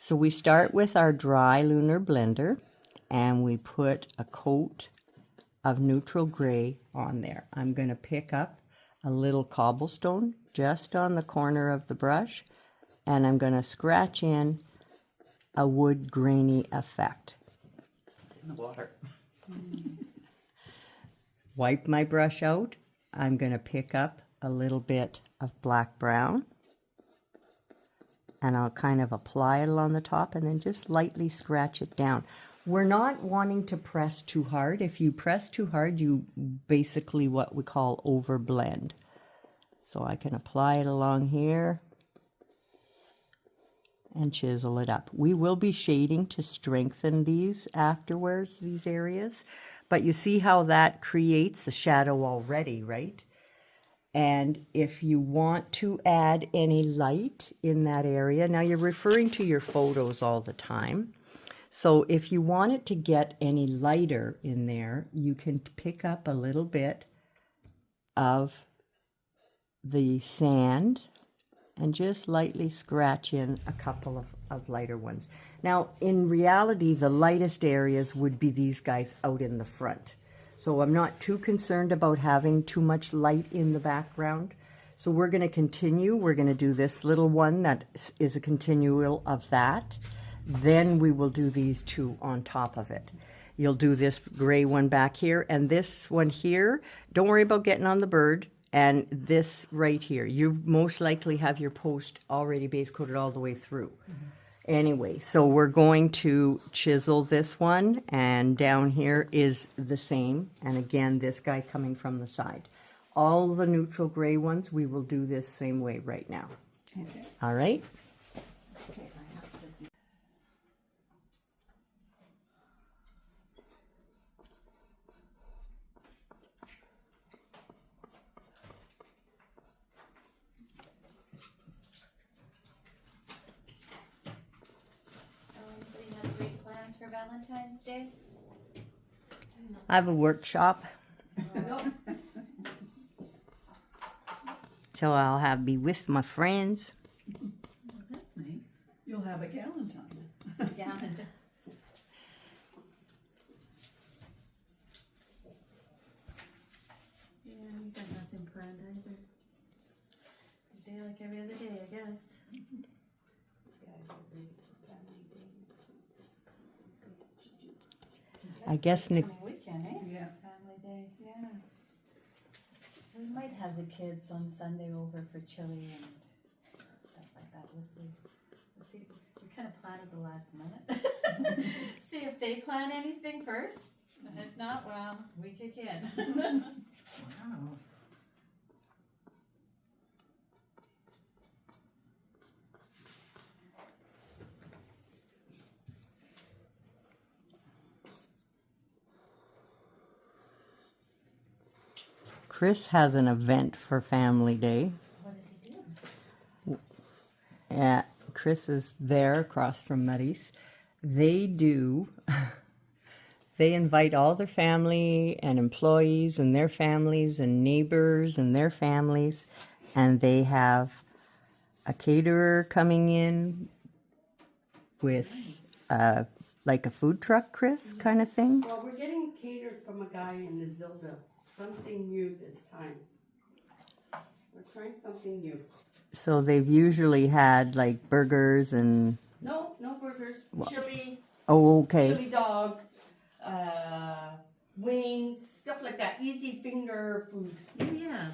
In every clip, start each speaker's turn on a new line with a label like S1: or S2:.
S1: So we start with our dry lunar blender and we put a coat of neutral gray on there. I'm going to pick up a little cobblestone just on the corner of the brush, and I'm going to scratch in a wood grainy effect.
S2: It's in the water.
S1: Wipe my brush out. I'm going to pick up a little bit of black brown, and I'll kind of apply it along the top and then just lightly scratch it down. We're not wanting to press too hard. If you press too hard, you basically what we call overblend. So I can apply it along here and chisel it up. We will be shading to strengthen these afterwards, these areas. But you see how that creates a shadow already, right? And if you want to add any light in that area, now you're referring to your photos all the time. So if you want it to get any lighter in there, you can pick up a little bit of the sand and just lightly scratch in a couple of lighter ones. Now, in reality, the lightest areas would be these guys out in the front. So I'm not too concerned about having too much light in the background. So we're going to continue. We're going to do this little one that is a continual of that. Then we will do these two on top of it. You'll do this gray one back here, and this one here, don't worry about getting on the bird, and this right here. You most likely have your post already base coated all the way through. Anyway, so we're going to chisel this one, and down here is the same. And again, this guy coming from the side. All the neutral gray ones, we will do this same way right now.
S3: Okay.
S1: All right?
S3: Okay, I have to do.
S4: So anybody have great plans for Valentine's Day?
S1: I have a workshop, so I'll be with my friends.
S3: Well, that's nice. You'll have a galentine.
S4: Yeah. Yeah, we got nothing planned either. A day like every other day, I guess.
S1: I guess Nick.
S4: Coming weekend, eh?
S3: Yeah.
S4: Family day, yeah. We might have the kids on Sunday over for chili and stuff like that. We'll see. We'll see. We kind of plan at the last minute. See if they plan anything first. And if not, well, we kick in.
S3: Wow.
S1: Chris has an event for Family Day.
S4: What does he do?
S1: Chris is there across from Muddy's. They invite all their family and employees and their families and neighbors and their families, and they have a caterer coming in with like a food truck, Chris, kind of thing.
S5: Well, we're getting catered from a guy in Nazilville. Something new this time. We're trying something new.
S1: So they've usually had like burgers and...
S5: No burgers. Chili,
S1: Oh, okay.
S5: chili dog, wings, stuff like that. Easy finger food.
S4: Oh, yeah,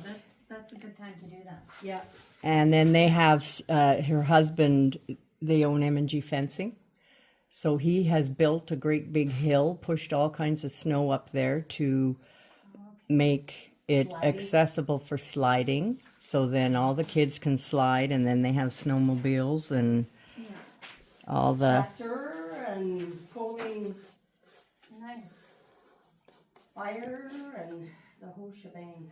S4: that's a good time to do that.
S5: Yeah.
S1: And then they have her husband, they own M&G Fencing. So he has built a great big hill, pushed all kinds of snow up there to make it
S5: Sliding.
S1: accessible for sliding. So then all the kids can slide, and then they have snowmobiles and all the...
S5: Tractor and pulling
S4: Nice.
S5: fire and the whole shebang.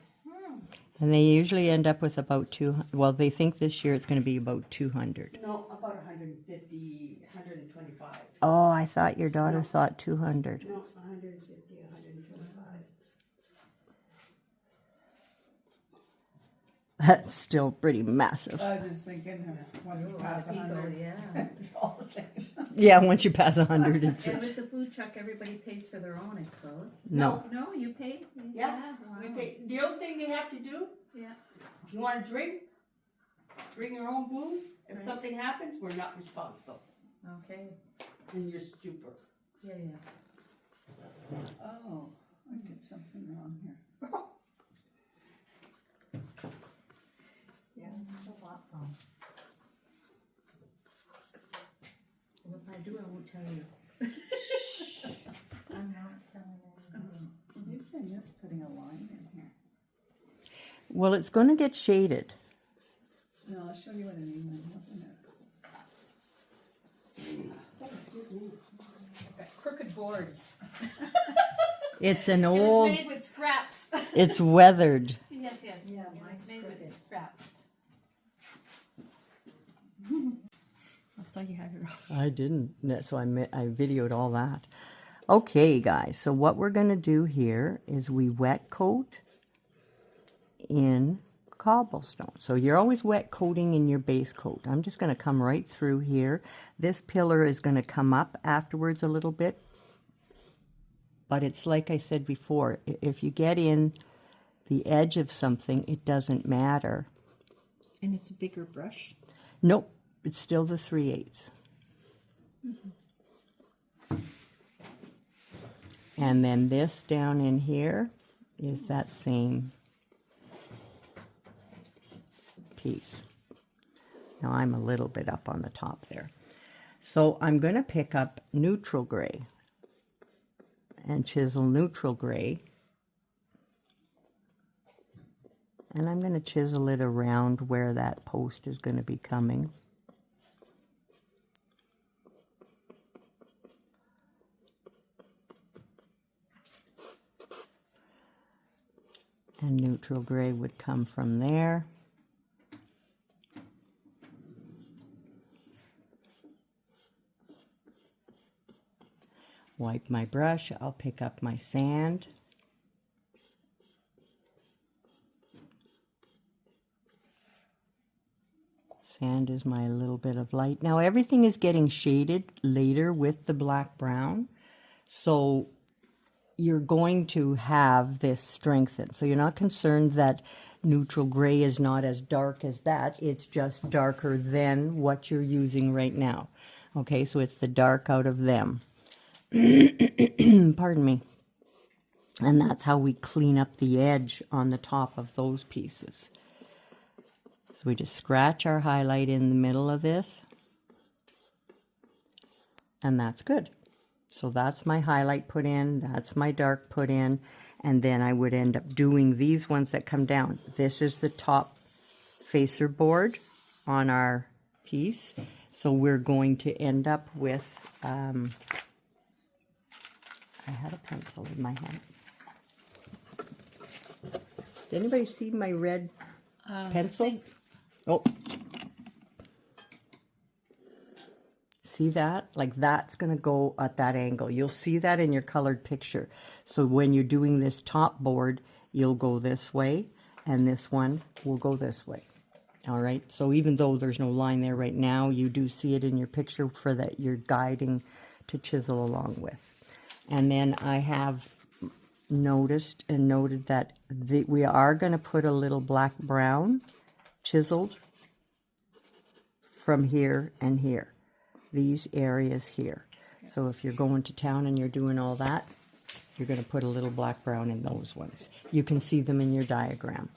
S1: And they usually end up with about well, they think this year it's going to be about 200.
S5: No, about 150, 125.
S1: Oh, I thought your daughter thought 200.
S5: No, 150, 125.
S1: That's still pretty massive.
S3: I was just thinking, once it's past
S4: People,
S3: 100,
S4: yeah.
S3: it's all the same.
S1: Yeah, once you pass 100, it's
S3: And with the food truck, everybody pays for their own, I suppose.
S1: no.
S3: No, you pay?
S5: Yeah, we
S3: Wow.
S5: pay. The only thing they have to do,
S3: Yeah.
S5: if you want to drink, bring your own booze. If
S3: Right.
S5: something happens, we're not responsible.
S3: Okay.
S5: And you're stupid.
S3: Yeah, yeah. Oh, I did something wrong here.
S1: Yeah, it's a lot wrong.
S3: Well, if I do, I won't tell you.
S1: I'm not telling anyone.
S3: Maybe I missed putting a line in here.
S1: Well, it's going to get shaded.
S3: No, I'll show you what I mean when I open it.
S5: Oh, excuse me.
S3: I've got crooked boards.
S1: It's an
S4: It was
S1: old,
S4: made with scraps.
S1: it's weathered.
S4: Yes, yes.
S3: Yeah,
S4: It was
S3: mine's
S4: made
S3: crooked.
S4: with scraps.
S2: I thought you had it all.
S1: I didn't, so I videoed all that. Okay, guys, so what we're going to do here is we wet coat in cobblestone. So you're always wet coating in your base coat. I'm just going to come right through here. This pillar is going to come up afterwards a little bit. But it's like I said before, if you get in the edge of something, it doesn't matter.
S2: And it's a bigger brush.
S1: Nope, it's still the 3/8. And then this down in here is that same piece. Now I'm a little bit up on the top there. So I'm going to pick up neutral gray and chisel neutral gray. And I'm going to chisel it around where that post is going to be coming. And neutral gray would come from there. Wipe my brush, I'll pick up my sand. Sand is my little bit of light. Now everything is getting shaded later with the black brown. So you're going to have this strengthened. So you're not concerned that neutral gray is not as dark as that. It's just darker than what you're using right now. Okay, so it's the dark out of them. Pardon me. And that's how we clean up the edge on the top of those pieces. So we just scratch our highlight in the middle of this. And that's good. So that's my highlight put in, that's my dark put in, and then I would end up doing these ones that come down. This is the top facer board on our piece. So we're going to end up with, I had a pencil in my hand. Did anybody see my red pencil? Oh. See that? Like that's going to go at that angle. You'll see that in your colored picture. So when you're doing this top board, you'll go this way, and this one will go this way. All right. So even though there's no line there right now, you do see it in your picture for that you're guiding to chisel along with. And then I have noticed and noted that we are going to put a little black brown chiseled from here and here. These areas here. So if you're going to town and you're doing all that, you're going to put a little black brown in those ones. You can see them in your diagram.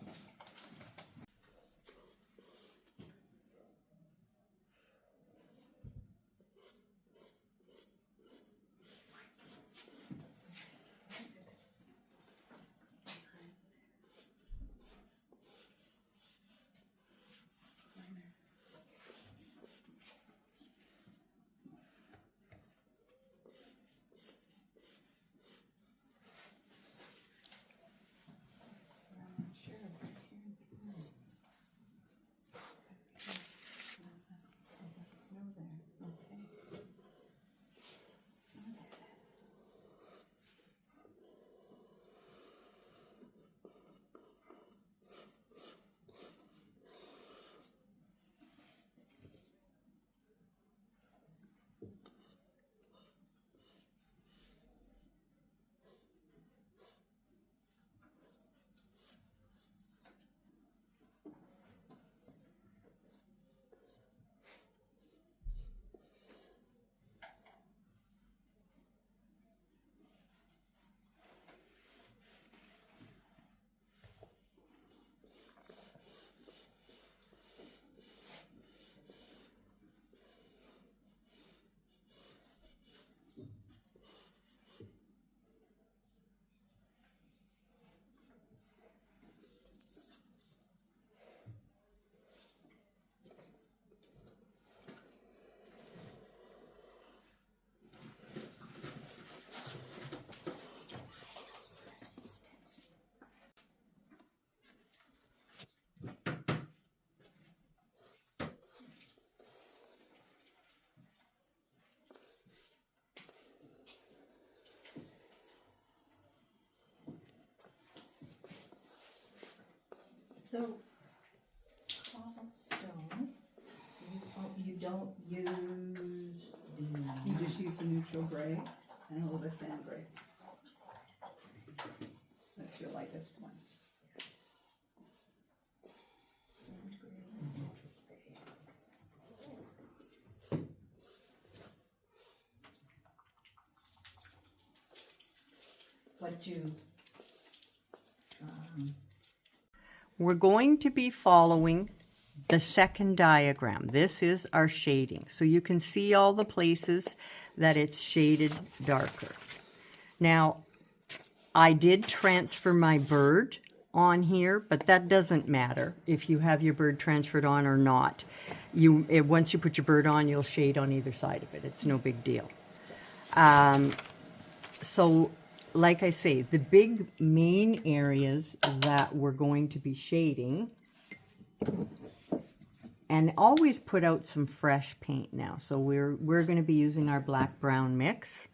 S2: So, cobblestone, you don't use
S3: You just use a neutral gray and a little bit of sand gray. That's your lightest one.
S2: what you,
S1: We're going to be following the second diagram. This is our shading. So you can see all the places that it's shaded darker. Now, I did transfer my bird on here, but that doesn't matter if you have your bird transferred on or not. Once you put your bird on, you'll shade on either side of it. It's no big deal. So, like I say, the big main areas that we're going to be shading, and always put out some fresh paint now. So we're going to be using our black brown mix.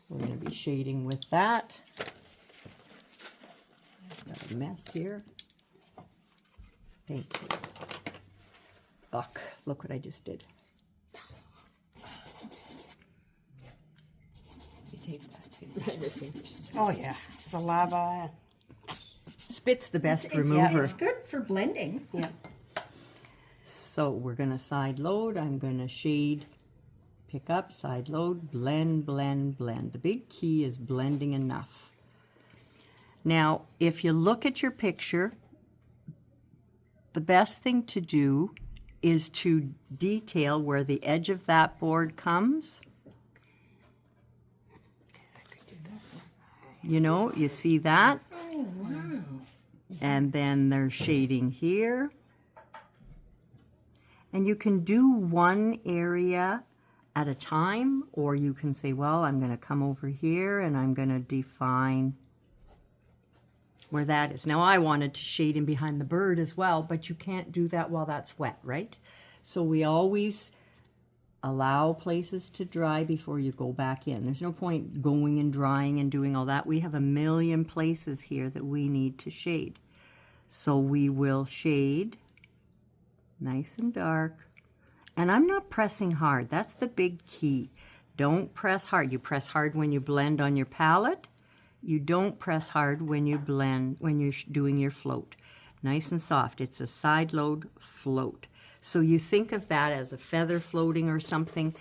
S1: We're going to be shading with that. I've got a mess here. Thank you. Ugh, look what I just did. You take that too.
S5: Oh yeah, saliva.
S1: Spit's the best
S2: it's,
S1: remover.
S2: it's good for blending.
S5: Yeah.
S1: So we're going to side load. I'm going to shade, pick up, side load, blend, blend, blend. The big key is blending enough. Now, if you look at your picture, the best thing to do is to detail where the edge of that board comes. You know, you see that?
S2: Oh, wow.
S1: And then there's shading here. And you can do one area at a time, or you can say, well, I'm going to come over here and I'm going to define where that is. Now, I wanted to shade in behind the bird as well, but you can't do that while that's wet, right? So we always allow places to dry before you go back in. There's no point going and drying and doing all that. We have a million places here that we need to shade. So we will shade nice and dark. And I'm not pressing hard. That's the big key. Don't press hard. You press hard when you blend on your palette. You don't press hard when you blend, when you're doing your float. Nice and soft. It's a side load float. So you think of that as a feather floating or something.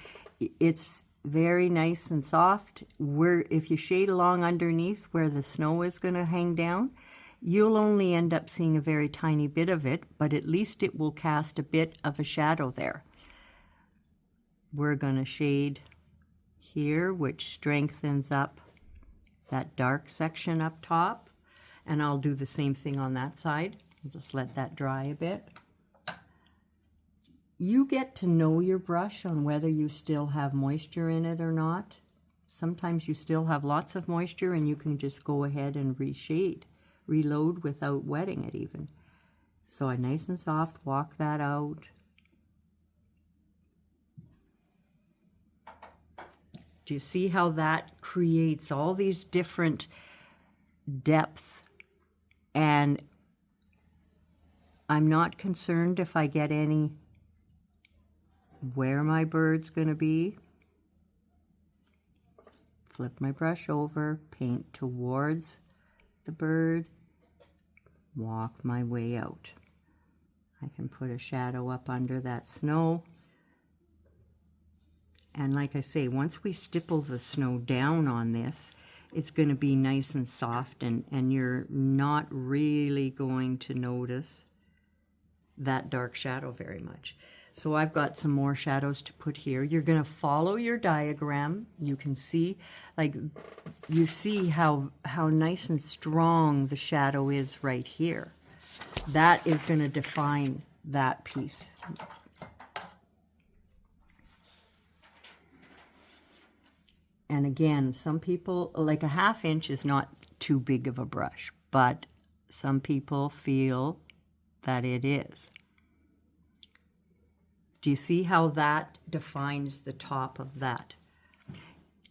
S1: It's very nice and soft. If you shade along underneath where the snow is going to hang down, you'll only end up seeing a very tiny bit of it, but at least it will cast a bit of a shadow there. We're going to shade here, which strengthens up that dark section up top. And I'll do the same thing on that side. I'll just let that dry a bit. You get to know your brush on whether you still have moisture in it or not. Sometimes you still have lots of moisture and you can just go ahead and reshade, reload without wetting it even. So I nice and soft walk that out. Do you see how that creates all these different depth? And I'm not concerned if I get any where my bird's going to be. Flip my brush over, paint towards the bird, walk my way out. I can put a shadow up under that snow. And like I say, once we stipple the snow down on this, it's going to be nice and soft, and you're not really going to notice that dark shadow very much. So I've got some more shadows to put here. You're going to follow your diagram. You can see, like, you see how nice and strong the shadow is right here. That is going to define that piece. And again, some people, like a 1/2 inch is not too big of a brush, but some people feel that it is. Do you see how that defines the top of that?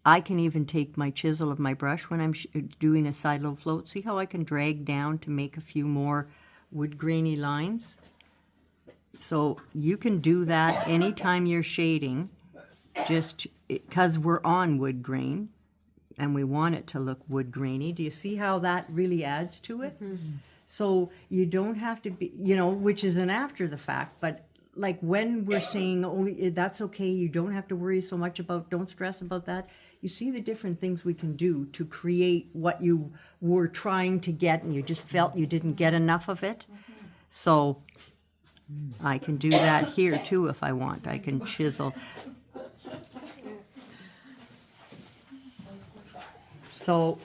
S1: I can even take my chisel of my brush when I'm doing a side load float. See how I can drag down to make a few more wood grainy lines? So you can do that anytime you're shading, just because we're on wood grain and we want it to look wood grainy. Do you see how that really adds to it? So you don't have to be, you know, which is an after the fact, but like when we're saying, oh, that's okay, you don't have to worry so much about, don't stress about that. You see the different things we can do to create what you were trying to get and you just felt you didn't get enough of it. So I can do that here too if I want. I can chisel. So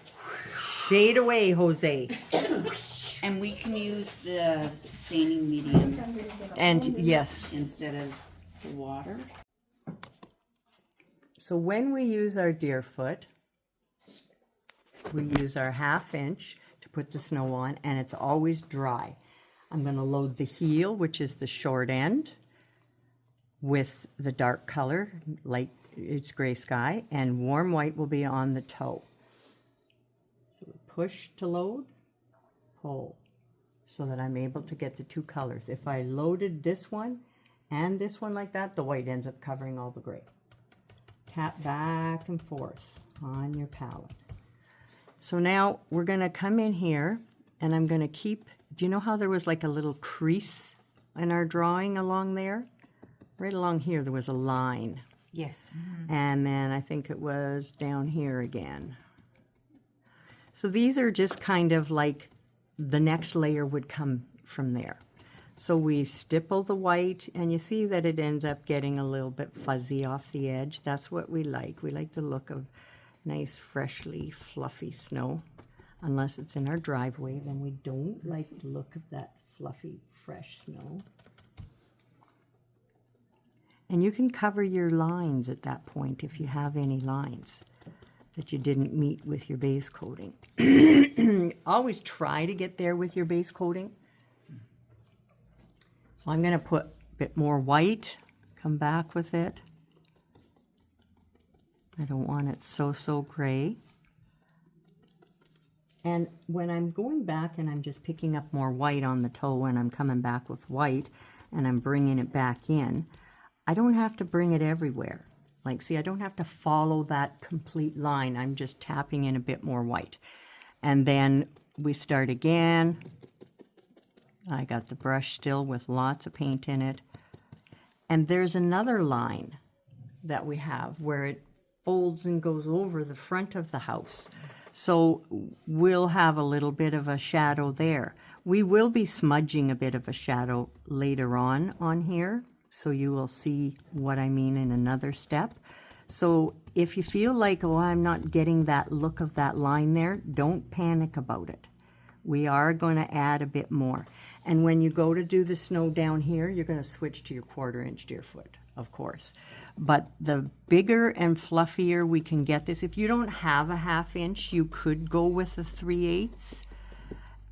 S1: shade away, Jose.
S5: And we can use the staining medium
S1: And yes.
S5: instead of water.
S1: So when we use our Deerfoot, we use our 1/2 inch to put the snow on, and it's always dry. I'm going to load the heel, which is the short end, with the dark color, light, it's gray sky, and warm white will be on the toe. So we push to load, pull, so that I'm able to get the two colors. If I loaded this one and this one like that, the white ends up covering all the gray. Tap back and forth on your palette. So now we're going to come in here and I'm going to keep, do you know how there was like a little crease in our drawing along there? Right along here there was a line.
S5: Yes.
S1: And then I think it was down here again. So these are just kind of like the next layer would come from there. So we stipple the white, and you see that it ends up getting a little bit fuzzy off the edge. That's what we like. We like the look of nice, freshly, fluffy snow. Unless it's in our driveway, then we don't like the look of that fluffy, fresh snow. And you can cover your lines at that point if you have any lines that you didn't meet with your base coating. Always try to get there with your base coating. So I'm going to put a bit more white, come back with it. I don't want it so gray. And when I'm going back and I'm just picking up more white on the toe and I'm coming back with white and I'm bringing it back in, I don't have to bring it everywhere. Like, see, I don't have to follow that complete line. I'm just tapping in a bit more white. And then we start again. I got the brush still with lots of paint in it. And there's another line that we have where it folds and goes over the front of the house. So we'll have a little bit of a shadow there. We will be smudging a bit of a shadow later on here. So you will see what I mean in another step. So if you feel like, oh, I'm not getting that look of that line there, don't panic about it. We are going to add a bit more. And when you go to do the snow down here, you're going to switch to your 1/4 inch Deerfoot, of course. But the bigger and fluffier we can get this, if you don't have a 1/2 inch, you could go with a 3/8.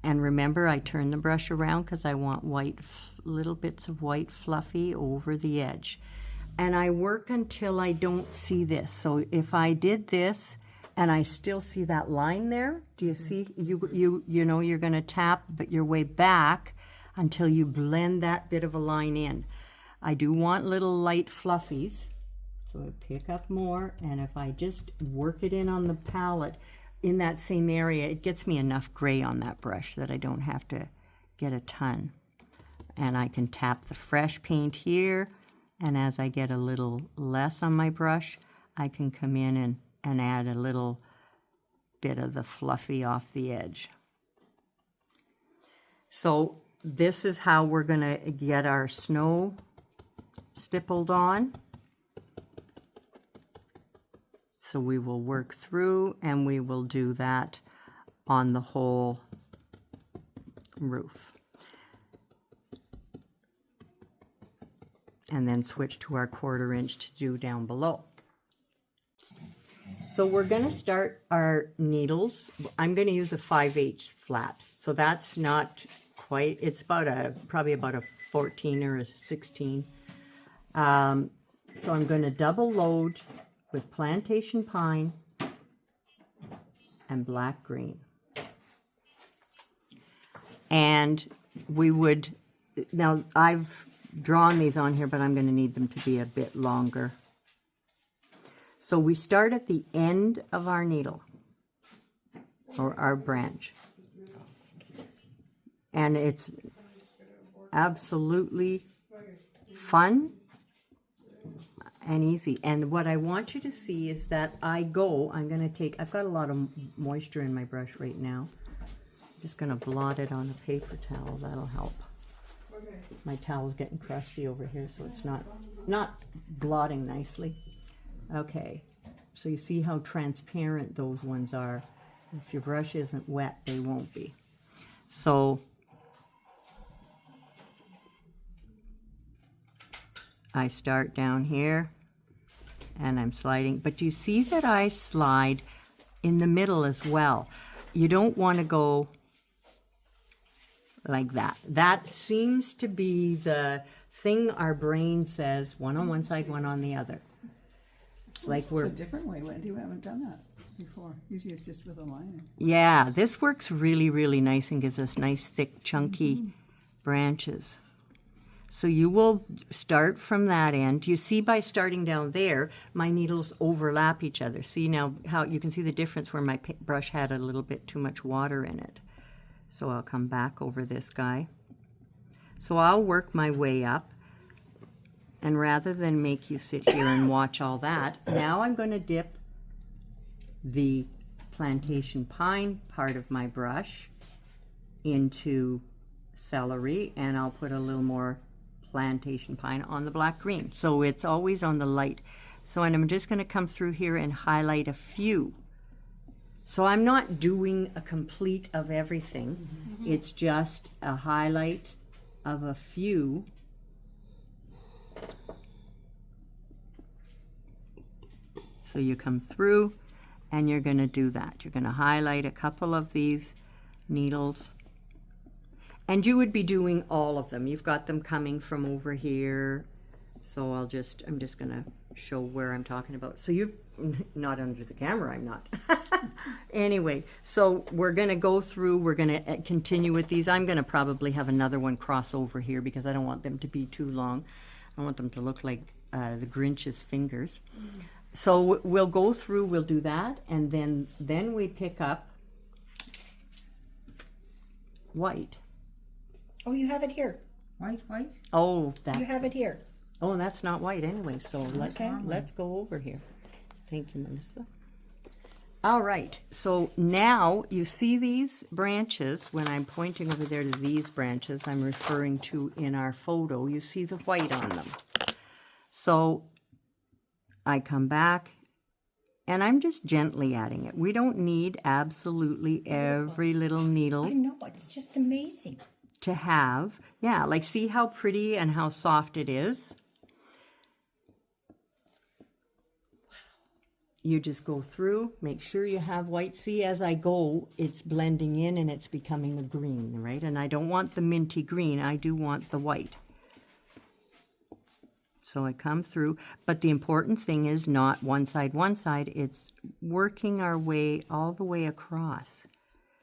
S1: And remember, I turn the brush around because I want white, little bits of white fluffy over the edge. And I work until I don't see this. So if I did this and I still see that line there, do you see? You know, you're going to tap but your way back until you blend that bit of a line in. I do want little light fluffies. So I pick up more, and if I just work it in on the palette, in that same area, it gets me enough gray on that brush that I don't have to get a ton. And I can tap the fresh paint here, and as I get a little less on my brush, I can come in and add a little bit of the fluffy off the edge. So this is how we're going to get our snow stippled on. So we will work through and we will do that on the whole roof. And then switch to our 1/4 inch to do down below. So we're going to start our needles. I'm going to use a 5/8 flat. So that's not quite, it's about probably about a 14 or a 16. So I'm going to double load with plantation pine and black green. And we would, now I've drawn these on here, but I'm going to need them to be a bit longer. So we start at the end of our needle or our branch. And it's absolutely fun and easy. And what I want you to see is that I'm going to take, I've got a lot of moisture in my brush right now. I'm just going to blot it on a paper towel. That'll help. My towel's getting crusty over here, so it's not blotting nicely. Okay, so you see how transparent those ones are. If your brush isn't wet, they won't be. So I start down here and I'm sliding, but you see that I slide in the middle as well. You don't want to go like that. That seems to be the thing our brain says, one on one side, one on the other. It's like
S3: It's
S1: we're...
S3: a different way, Wendy. You haven't done that before. Usually it's just with a liner.
S1: Yeah, this works really, really nice and gives us nice, thick, chunky branches. So you will start from that end. You see by starting down there, my needles overlap each other. See now how you can see the difference where my brush had a little bit too much water in it. So I'll come back over this guy. So I'll work my way up. And rather than make you sit here and watch all that, now I'm going to dip the plantation pine part of my brush into celery, and I'll put a little more plantation pine on the black green. So it's always on the light. So and I'm just going to come through here and highlight a few. So I'm not doing a complete of everything. It's just a highlight of a few. So you come through and you're going to do that. You're going to highlight a couple of these needles. And you would be doing all of them. You've got them coming from over here. So I'm just going to show where I'm talking about. So you've, not under the camera, I'm not. Anyway, so we're going to go through, we're going to continue with these. I'm going to probably have another one cross over here because I don't want them to be too long. I want them to look like the Grinch's fingers. So we'll go through, we'll do that, and then we pick up white.
S2: Oh, you have it here.
S3: White?
S1: Oh, that's...
S2: You have it here.
S1: Oh, that's not white anyway, so
S2: Okay.
S1: let's go over here. Thank you, Melissa. All right, so now you see these branches. When I'm pointing over there to these branches, I'm referring to in our photo, you see the white on them. So I come back and I'm just gently adding it. We don't need absolutely every little needle
S2: I know, it's just amazing.
S1: to have. Yeah, like see how pretty and how soft it is? You just go through, make sure you have white. See, as I go, it's blending in and it's becoming a green, right? And I don't want the minty green, I do want the white. So I come through, but the important thing is not one side, it's working our way all the way across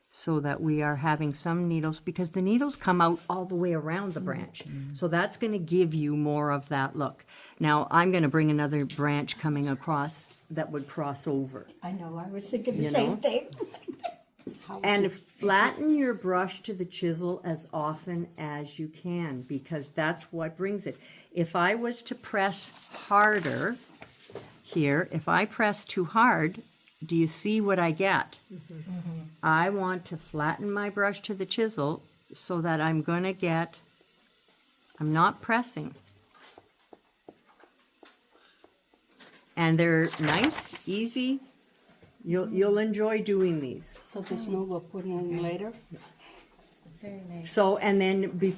S1: so that we are having some needles, because the needles come out all the way around the branch. So that's going to give you more of that look. Now I'm going to bring another branch coming across that would cross over.
S2: I know, I was thinking the
S1: You
S2: same
S1: know?
S2: thing.
S1: And flatten your brush to the chisel as often as you can, because that's what brings it. If I was to press harder here, if I press too hard, do you see what I get? I want to flatten my brush to the chisel so that I'm going to get, I'm not pressing. And they're nice, easy. You'll enjoy doing these.
S5: So this one we'll put in later?
S4: Very nice.
S1: So, and then